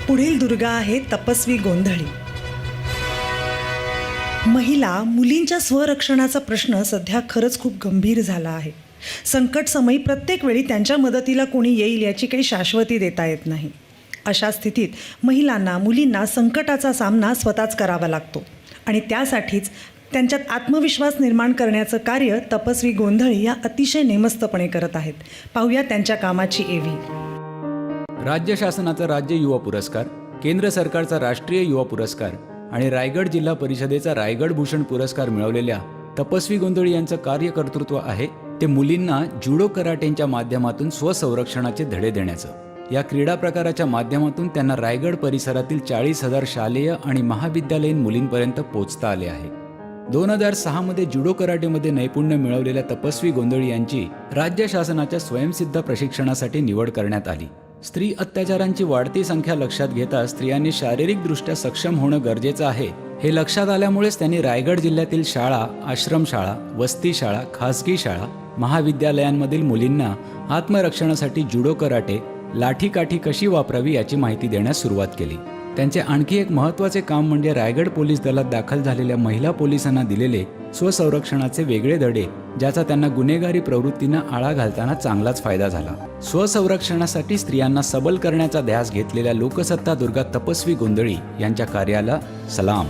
पुढील दुर्गा आहे तपस्वी गोंधळी. महिला मुलींच्या स्वरक्षणाचा प्रश्न सध्या खरंच खूप गंभीर झाला आहे. संकट समयी प्रत्येक वेळी त्यांच्या मदतीला कोणी येईल याची काही शाश्वती देता येत नाही. अशा स्थितीत महिलांना मुलींना संकटाचा सामना स्वतःच करावा लागतो आणि त्यासाठीच त्यांच्यात आत्मविश्वास निर्माण करण्याचं कार्य तपस्वी गोंधळी या अतिशय नेमस्तपणे करत आहेत. पाहूया त्यांच्या कामाची एव्ही. राज्य शासनाचा राज्य युवा पुरस्कार, केंद्र सरकारचा राष्ट्रीय युवा पुरस्कार आणि रायगड जिल्हा परिषदेचा रायगड भूषण पुरस्कार मिळवलेल्या तपस्वी गोंधळी यांचं कार्यकर्तृत्व आहे ते मुलींना जुडो कराटेच्या माध्यमातून स्वसंरक्षणाचे धडे देण्याचं. या क्रीडा प्रकाराच्या माध्यमातून त्यांना रायगड परिसरातील 40,000 शालेय आणि महाविद्यालयीन मुलींपर्यंत पोहोचता आले आहे. 2006 मध्ये जुडो कराटेमध्ये नैपुण्य मिळवलेल्या तपस्वी गोंधळी यांची राज्य शासनाच्या स्वयंसिद्ध प्रशिक्षणासाठी निवड करण्यात आली. स्त्री अत्याचारांची वाढती संख्या लक्षात घेता स्त्रियांनी शारीरिकदृष्ट्या सक्षम होणं गरजेचं आहे हे लक्षात आल्यामुळेच त्यांनी रायगड जिल्ह्यातील शाळा, आश्रमशाळा, वसती शाळा, खासगी शाळा, महाविद्यालयांमधील मुलींना आत्मरक्षणासाठी जुडो कराटे, लाठीकाठी कशी वापरावी याची माहिती देण्यास सुरुवात केली. त्यांचे आणखी एक महत्त्वाचे काम म्हणजे रायगड पोलीस दलात दाखल झालेल्या महिला पोलिसांना दिलेले स्वसंरक्षणाचे वेगळे धडे, ज्याचा त्यांना गुन्हेगारी प्रवृत्तींना आळा घालताना चांगलाच फायदा झाला. स्वसंरक्षणासाठी स्त्रियांना सबल करण्याचा ध्यास घेतलेल्या लोकसत्ता दुर्गा तपस्वी गोंधळी यांच्या कार्याला सलाम.